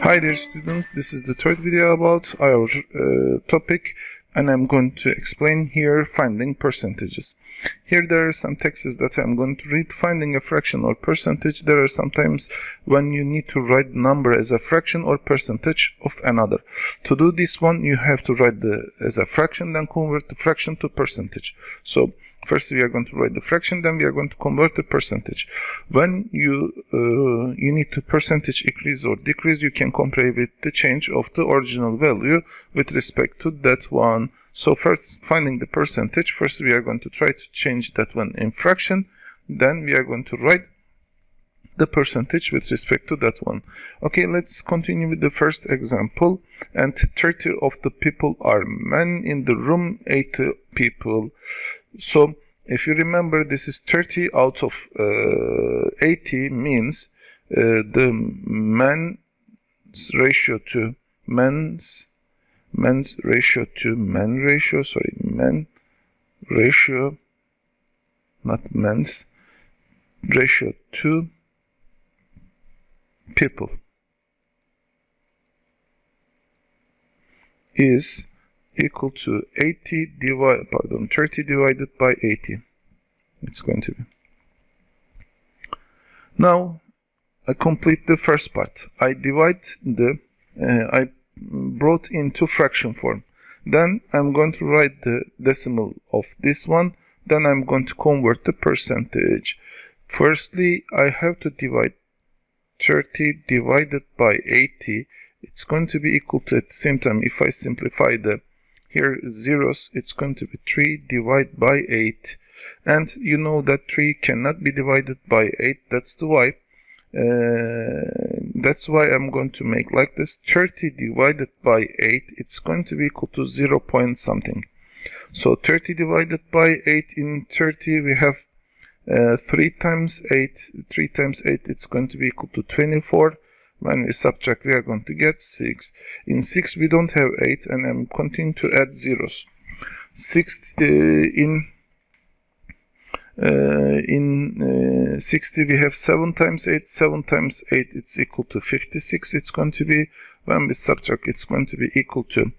Hi there students, this is the third video about our topic, and I'm going to explain here finding percentages. Here there are some texts that I'm going to read. Finding a fraction or percentage, there are sometimes when you need to write number as a fraction or percentage of another. To do this one, you have to write as a fraction, then convert the fraction to percentage. So first we are going to write the fraction, then we are going to convert the percentage. When you need to percentage increase or decrease, you can compare with the change of the original value with respect to that one. So first, finding the percentage, first we are going to try to change that one in fraction, then we are going to write the percentage with respect to that one. Okay, let's continue with the first example. And 30 of the people are men in the room, 80 people. So if you remember, this is 30 out of 80 means the men's ratio to men ratio, not men's ratio to people is equal to 30 divided by 80. It's going to be. Now I complete the first part. I divide I brought into fraction form. Then I'm going to write the decimal of this one. Then I'm going to convert the percentage. Firstly, I have to divide 30 divided by 80. It's going to be equal to, at the same time, if I simplify the here zeros, it's going to be 3 divided by 8. And you know that 3 cannot be divided by 8. That's why I'm going to make like this. 30 divided by 8, it's going to be equal to 0 point something. So 30 divided by 8, in 30 we have 3 times 8. 3 times 8, it's going to be equal to 24. When we subtract, we are going to get 6. In 6 we don't have 8, and I'm continuing to add zeros. 60 we have 7 times 8. 7 times 8, it's equal to 56. It's going to be, when we subtract, it's going to be equal to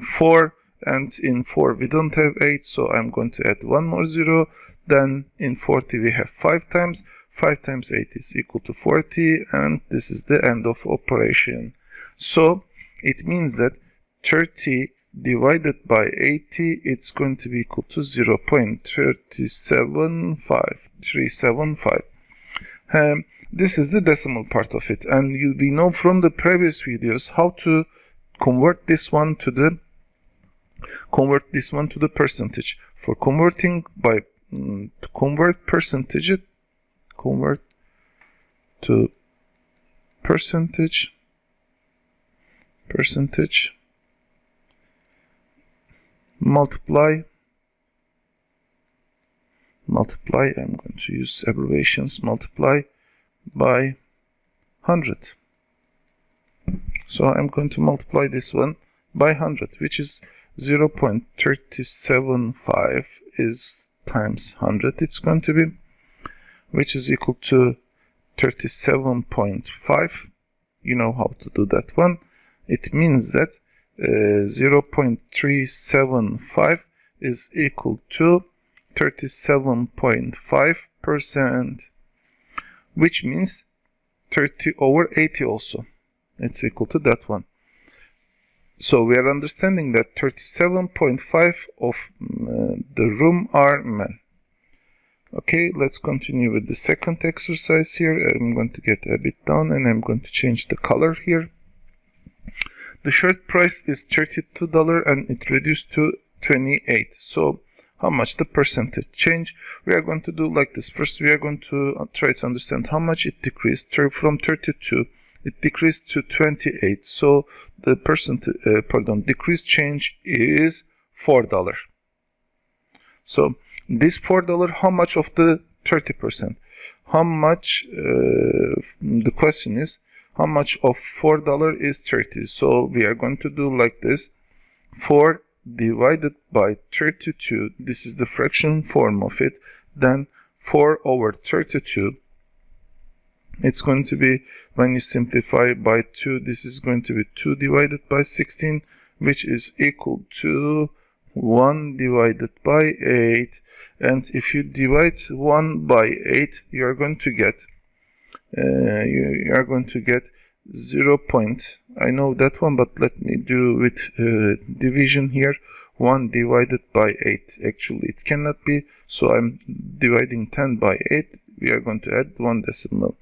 4. And in 4 we don't have 8, so I'm going to add one more 0. Then in 40 we have 5 times. 5 times 8 is equal to 40, and this is the end of operation. So it means that 30 divided by 80, it's going to be equal to 0.375. This is the decimal part of it, and we know from the previous videos how to convert this one to the percentage. For converting by to convert percentage to percentage, multiply, I'm going to use abbreviations, multiply by 100. So I'm going to multiply this one by 100, which is 0.375 is times 100, it's going to be, which is equal to 37.5. You know how to do that one. It means that 0.375 is equal to 37.5%, which means 30 over 80 also. It's equal to that one. So we are understanding that 37.5 of the room are men. Okay, let's continue with the second exercise here. I'm going to get a bit down, and I'm going to change the color here. The shirt price is $32 and it reduced to 28. So how much the percentage change? We are going to do like this. First, we are going to try to understand how much it decreased. From 32, it decreased to 28. So the decreased change is $4. So this $4, how much of the 30%? How much, the question is, how much of $4 is 30? So we are going to do like this. 4 divided by 32, this is the fraction form of it, then 4 over 32, it's going to be, when you simplify by 2, this is going to be 2 divided by 16, which is equal to 1 divided by 8. And if you divide 1 by 8, you are going to get 0. I know that one, but let me do with division here. 1 divided by 8. Actually, it cannot be, so I'm dividing 10 by 8. We are going to add 1 decimal.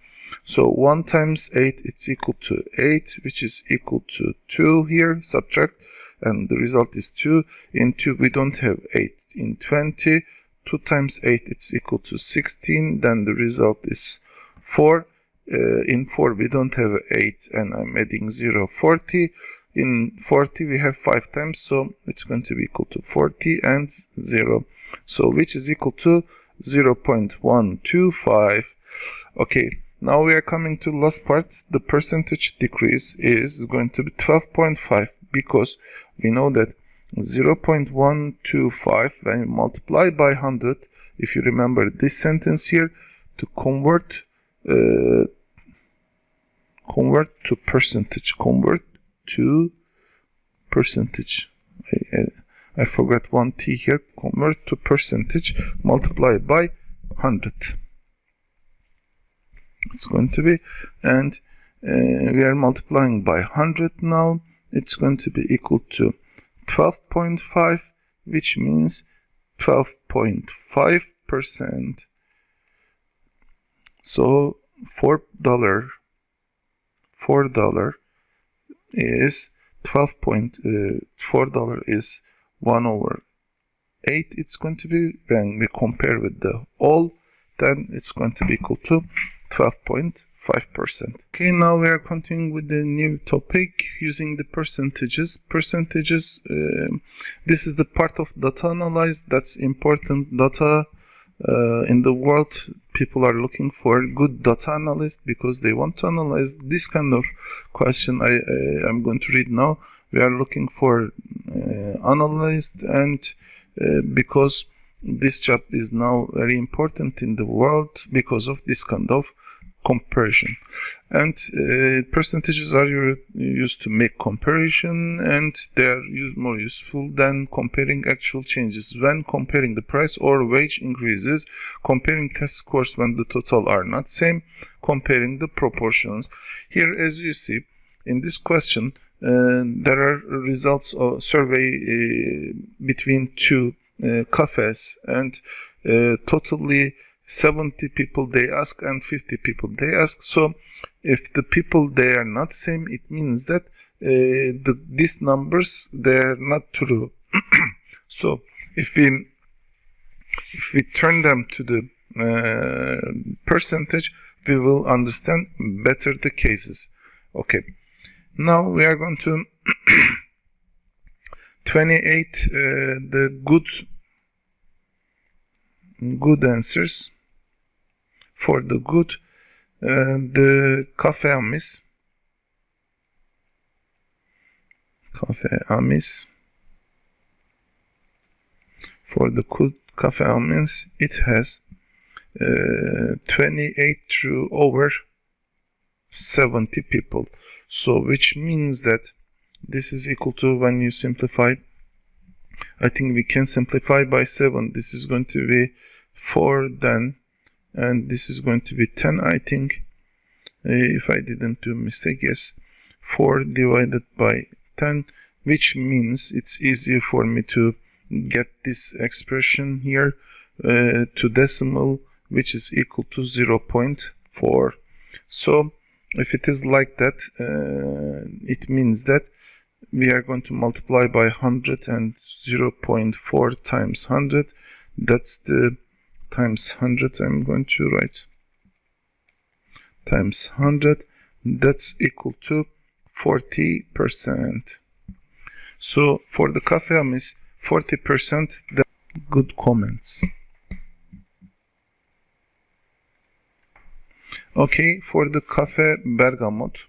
So 1 times 8, it's equal to 8, which is equal to 2 here, subtract, and the result is 2. In 2, we don't have 8. In 20, 2 times 8, it's equal to 16, then the result is 4. In 4, we don't have 8, and I'm adding 0, 40. In 40, we have 5 times, so it's going to be equal to 40 and 0. So which is equal to 0.125. Okay, now we are coming to last part. The percentage decrease is going to be 12.5, because we know that 0.125, when you multiply by 100, if you remember this sentence here, to convert to percentage, I forgot one t here. Convert to percentage, multiply by 100. It's going to be, and we are multiplying by 100 now. It's going to be equal to 12.5, which means 12.5%. So $4 is $4 is 1 over 8. It's going to be, when we compare with the all, then it's going to be equal to 12.5%. Okay, now we are continuing with the new topic using the percentages. Percentages, this is the part of data analysis that's important. Data in the world, people are looking for good data analysts because they want to analyze this kind of question I'm going to read now. We are looking for analysts, and because this job is now very important in the world because of this kind of comparison. And percentages are used to make comparison, and they are more useful than comparing actual changes. When comparing the price or wage increases, comparing test scores when the total are not same, comparing the proportions. Here, as you see in this question, there are results of survey between two cafes, and totally 70 people they ask and 50 people they ask. So if the people they are not same, it means that these numbers, they're not true. So if we turn them to the percentage, we will understand better the cases. Okay, now we are going to 28 the good answers. For the good, the Cafe Amis. For the good Cafe Amis, it has 28 through over 70 people. So which means that this is equal to, when you simplify, I think we can simplify by 7. This is going to be 4 then, and this is going to be 10, I think, if I didn't do a mistake. Yes, 4 divided by 10, which means it's easier for me to get this expression here to decimal, which is equal to 0.4. So if it is like that, it means that we are going to multiply by 100, and 0.4 times 100, that's the times 100, I'm going to write times 100, that's equal to 40%. So for the Cafe Amis, 40%, the good comments. Okay, for the Cafe Bergamot,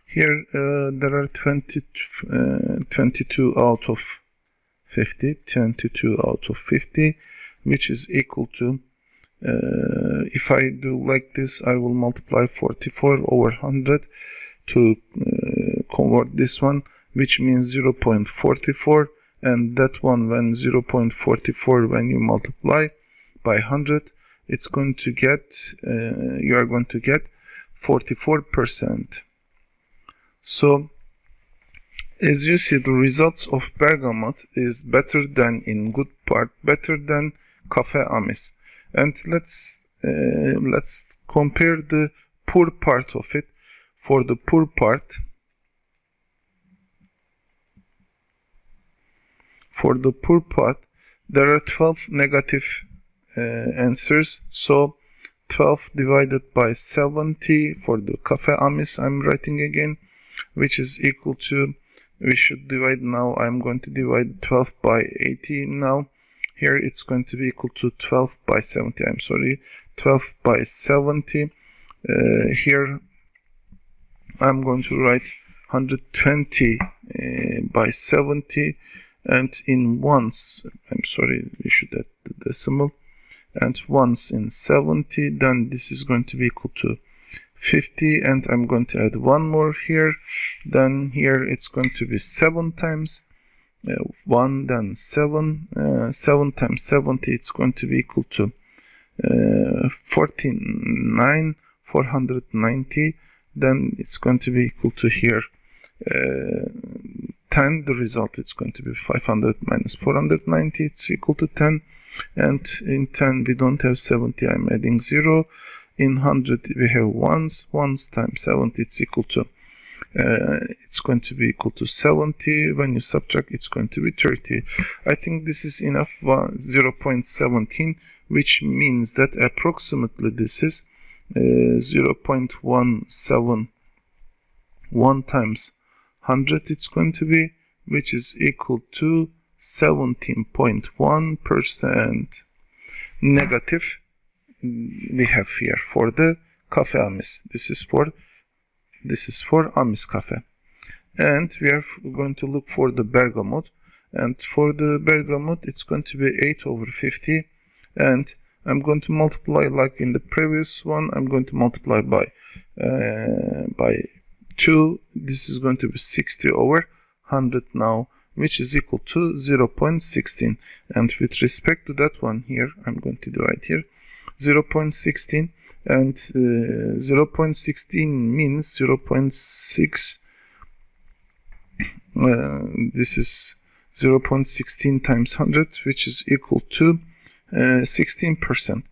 Here there are 22 out of 50, 22 out of 50, which is equal to, if I do like this, I will multiply 44 over 100 to convert this one, which means 0.44, and that one, when 0.44, when you multiply by 100, it's going to get, you are going to get 44%. So, as you see, the results of Bergamot is better than, in good part, better than Cafe Amis. And let's compare the poor part of it. For the poor part, there are 12 negative answers. So 12 divided by 70 for the Cafe Amis, I'm writing again, which is equal to, we should divide now, I'm going to divide 12 by 80 now. Here it's going to be equal to 12 by 70, 12 by 70. Here I'm going to write 120 by 70, and in ones, we should add the decimal, and ones in 70, then this is going to be equal to 50, and I'm going to add one more here. Then here it's going to be 7 times 1, then 7 times 70, it's going to be equal to 490. Then it's going to be equal to here 10. The result, it's going to be 500 minus 490, it's equal to 10. And in 10 we don't have 70, I'm adding 0. In 100 we have ones times 70, it's equal to, it's going to be equal to 70. When you subtract, it's going to be 30. I think this is enough, 0.17, which means that approximately this is 0.171 times 100 it's going to be, which is equal to 17.1% negative we have here for the Cafe Amis. This is for Amis Cafe. And we are going to look for the Bergamot, and for the Bergamot it's going to be 8 over 50, and I'm going to multiply like in the previous one. I'm going to multiply by 2. This is going to be 60 over 100 now, which is equal to 0.16. And with respect to that one here, I'm going to divide here 0.16, and 0.16 means 0.6. This is 0.16 times 100, which is equal to 16%,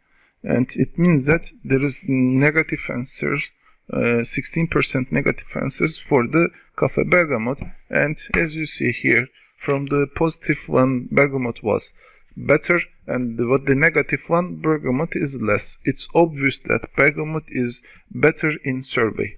and it means that there is negative answers, 16% negative answers for the Cafe Bergamot. And as you see here, from the positive one, Bergamot was better, and what the negative one, Bergamot is less. It's obvious that Bergamot is better in survey.